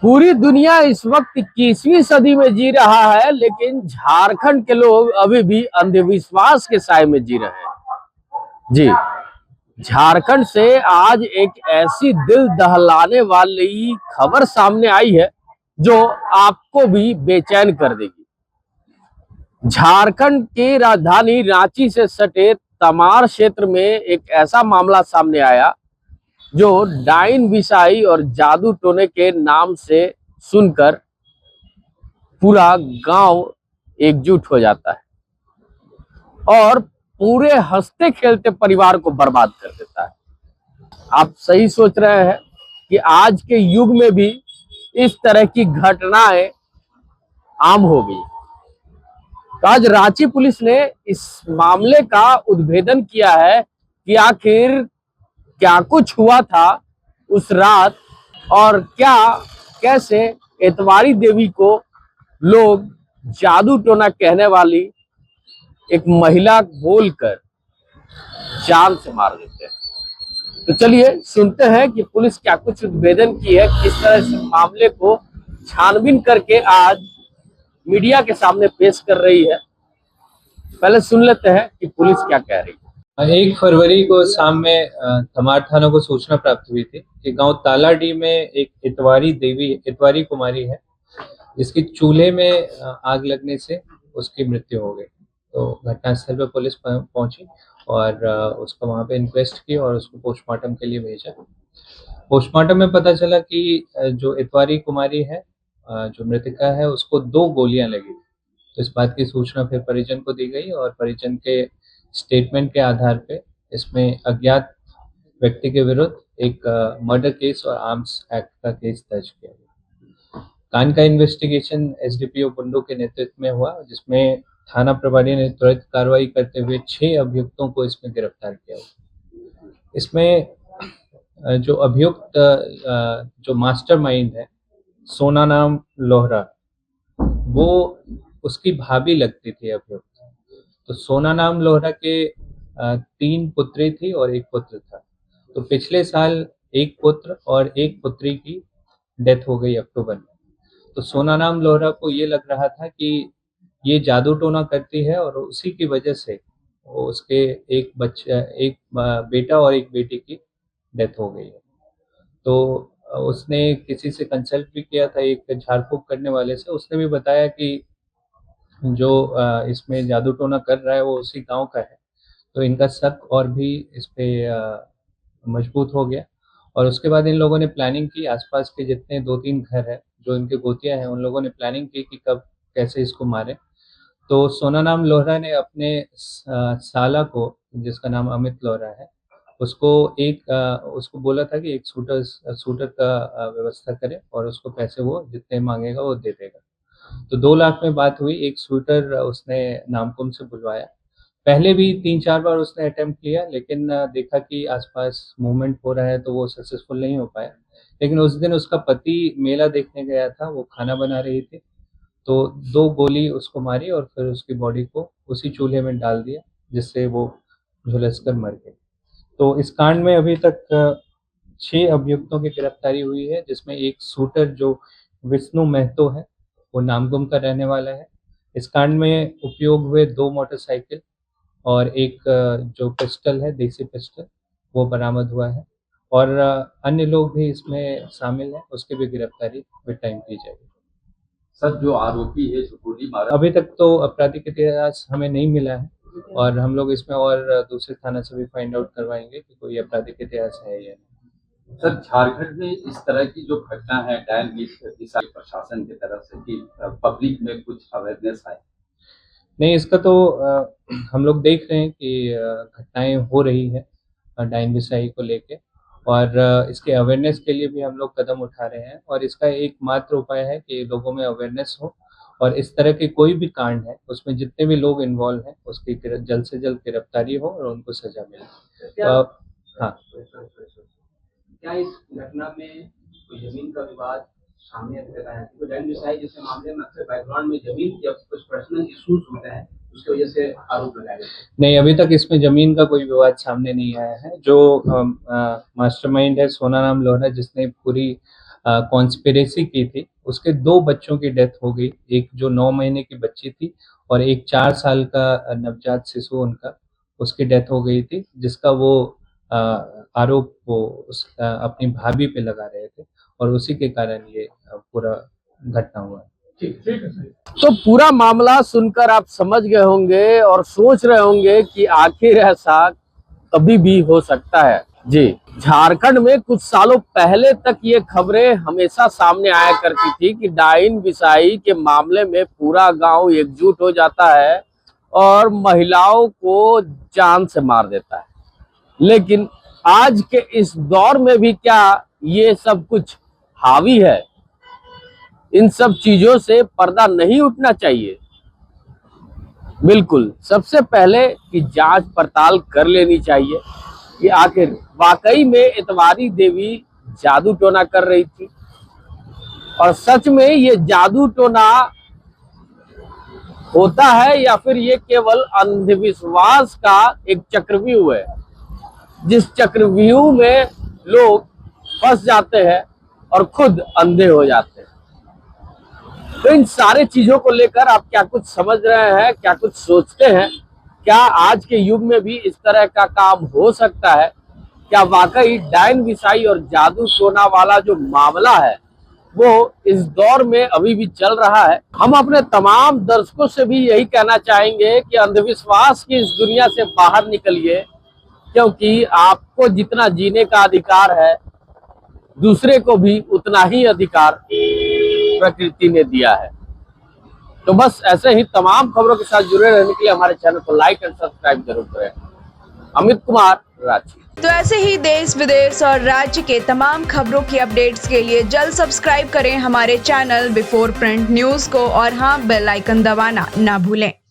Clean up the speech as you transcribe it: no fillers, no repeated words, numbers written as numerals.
पूरी दुनिया इस वक्त 21वीं सदी में जी रहा है, लेकिन झारखंड के लोग अभी भी अंधविश्वास के साए में जी रहे हैं। जी, झारखंड से आज एक ऐसी दिल दहलाने वाली खबर सामने आई है जो आपको भी बेचैन कर देगी। झारखंड की राजधानी रांची से सटे तमार क्षेत्र में एक ऐसा मामला सामने आया जो डाइन बिसाई और जादू टोने के नाम से सुनकर पूरा गांव एकजुट हो जाता है और पूरे हंसते खेलते परिवार को बर्बाद कर देता है। आप सही सोच रहे हैं कि आज के युग में भी इस तरह की घटनाएं आम हो गई। तो आज रांची पुलिस ने इस मामले का उद्भेदन किया है कि आखिर क्या कुछ हुआ था उस रात और क्या कैसे एतवारी देवी को लोग जादू टोना कहने वाली एक महिला बोलकर जान से मार देते हैं। तो चलिए सुनते हैं कि पुलिस क्या कुछ उद्भेदन की है, किस तरह से मामले को छानबीन करके आज मीडिया के सामने पेश कर रही है। पहले सुन लेते हैं कि पुलिस क्या कह रही है। 1 फरवरी को शाम में तमाड़ थाना को सूचना प्राप्त हुई थी कि गांव तालाडी में एक इतवारी कुमारी है जिसकी चूल्हे में आग लगने से उसकी मृत्यु हो गई। तो घटनास्थल पर पुलिस पहुंची और उसका वहां पे इंक्वेस्ट की और उसको पोस्टमार्टम के लिए भेजा। पोस्टमार्टम में पता चला कि जो इतवारी कुमारी है, जो मृतका है, उसको 2 गोलियां लगी। तो इस बात की सूचना फिर परिजन को दी गई और परिजन के स्टेटमेंट के आधार पे इसमें अज्ञात व्यक्ति के विरुद्ध एक मर्डर केस और आर्म्स एक्ट का केस दर्ज किया गया। कांड का इन्वेस्टिगेशन एसडीपीओ बुंडू के नेतृत्व में हुआ, जिसमें थाना प्रभारी ने तुरंत कार्रवाई करते हुए 6 अभियुक्तों को इसमें गिरफ्तार किया। इसमें जो अभियुक्त जो मास्टरमाइंड है, सोना नाम लोहरा, वो उसकी भाभी लगती थी अभियुक्त। तो सोना नाम लोहरा के 3 पुत्री थी और 1 पुत्र था। तो पिछले साल 1 पुत्र और 1 पुत्री की डेथ हो गई अक्टूबर में। तो सोना नाम लोहरा को ये लग रहा था कि ये जादू टोना करती है और उसी की वजह से उसके एक बेटा और एक बेटी की डेथ हो गई है। तो उसने किसी से कंसल्ट भी किया था, एक झाड़ फूक करने वाले से। उसने भी बताया कि जो इसमें जादू टोना कर रहा है वो उसी गांव का है। तो इनका शक और भी इस पे मजबूत हो गया और उसके बाद इन लोगों ने प्लानिंग की। आसपास के जितने 2-3 घर है जो इनके गोतिया हैं, उन लोगों ने प्लानिंग की कि कब कैसे इसको मारे। तो सोना नाम लोहरा ने अपने साला को, जिसका नाम अमित लोहरा है, उसको बोला था कि एक शूटर का व्यवस्था करे और उसको पैसे वो जितने मांगेगा वो दे देगा। तो 2 लाख में बात हुई। एक शूटर उसने नामकुम से बुलवाया। पहले भी 3-4 बार उसने अटेम्प्ट किया, लेकिन देखा कि आसपास मूवमेंट हो रहा है तो वो सक्सेसफुल नहीं हो पाया। लेकिन उस दिन उसका पति मेला देखने गया था, वो खाना बना रही थी। तो 2 गोली उसको मारी और फिर उसकी बॉडी को उसी चूल्हे में डाल दिया, जिससे वो झुलस कर मर गई। तो इस कांड में अभी तक 6 अभियुक्तों की गिरफ्तारी हुई है, जिसमें एक शूटर जो विष्णु महतो है, वो नामगुम का रहने वाला है। इस कांड में उपयोग हुए 2 मोटरसाइकिल और एक जो पिस्टल है, देसी पिस्टल, वो बरामद हुआ है और अन्य लोग भी इसमें शामिल हैं, उसकी भी गिरफ्तारी विद टाइम की जाएगी। सर, जो आरोपी है जो गोली मारा, अभी तक तो आपराधिक इतिहास हमें नहीं मिला है और हम लोग इसमें और दूसरे थाना से भी फाइंड आउट करवाएंगे कि कोई आपराधिक इतिहास है या नहीं। सर झारखंड में इस तरह की जो घटना है डायन बिसाई प्रशासन की तरफ से कि पब्लिक में कुछ अवेयरनेस आए? नहीं, इसका तो हम लोग देख रहे हैं कि घटनाएं हो रही है डायन बिसाई को लेके और इसके अवेयरनेस के लिए भी हम लोग कदम उठा रहे हैं और इसका एकमात्र उपाय है कि लोगों में अवेयरनेस हो और इस तरह के कोई भी कांड है उसमें जितने भी लोग इन्वॉल्व हैं उसकी जल्द से जल्द गिरफ्तारी हो और उनको सजा मिले। तो हाँ, क्या इस घटना में कोई जमीन का विवाद सामने रहता है? तो डायन बिसाई जैसे मामले में अक्सर बैकग्राउंड में जमीन या कुछ पर्सनल इश्यूज होते हैं, उसकी वजह से आरोप लगाए जाते हैं। नहीं, अभी तक इसमें जमीन का कोई विवाद सामने नहीं आया है। जो मास्टरमाइंड है सोना नाम लोहरा, जिसने पूरी कॉन्स्पिरेसी की थी, उसके 2 बच्चों की डेथ हो गई। एक जो 9 महीने की बच्ची थी और एक 4 साल का नवजात शिशु उनका, उसकी डेथ हो गई थी, जिसका वो आरोप वो अपनी भाभी पे लगा रहे थे और उसी के कारण ये पूरा घटना हुआ। तो पूरा मामला सुनकर आप समझ गए होंगे और सोच रहे होंगे कि आखिर ऐसा कभी भी हो सकता है। जी, झारखंड में कुछ सालों पहले तक ये खबरें हमेशा सामने आया करती थी कि डाइन बिसाई के मामले में पूरा गांव एकजुट हो जाता है और महिलाओं को जान से मार देता है। लेकिन आज के इस दौर में भी क्या ये सब कुछ हावी है? इन सब चीजों से पर्दा नहीं उठना चाहिए? बिल्कुल, सबसे पहले कि जांच पड़ताल कर लेनी चाहिए कि आखिर वाकई में इतवारी देवी जादू टोना कर रही थी और सच में ये जादू टोना होता है या फिर ये केवल अंधविश्वास का एक चक्रव्यूह है, जिस चक्रव्यूह में लोग फंस जाते हैं और खुद अंधे हो जाते हैं। तो इन सारे चीजों को लेकर आप क्या कुछ समझ रहे हैं, क्या कुछ सोचते हैं? क्या आज के युग में भी इस तरह का काम हो सकता है? क्या वाकई डायन विसाई और जादू टोना वाला जो मामला है वो इस दौर में अभी भी चल रहा है? हम अपने तमाम दर्शकों से भी यही कहना चाहेंगे कि अंधविश्वास की इस दुनिया से बाहर निकलिए, क्योंकि आपको जितना जीने का अधिकार है दूसरे को भी उतना ही अधिकार प्रकृति ने दिया है। तो बस ऐसे ही तमाम खबरों के साथ जुड़े रहने के लिए हमारे चैनल को लाइक एंड सब्सक्राइब जरूर करें। अमित कुमार, रांची। तो ऐसे ही देश विदेश और राज्य के तमाम खबरों की अपडेट्स के लिए जल्द सब्सक्राइब करें हमारे चैनल बिफोर प्रिंट न्यूज को और हाँ, बेल आइकन दबाना ना भूलें।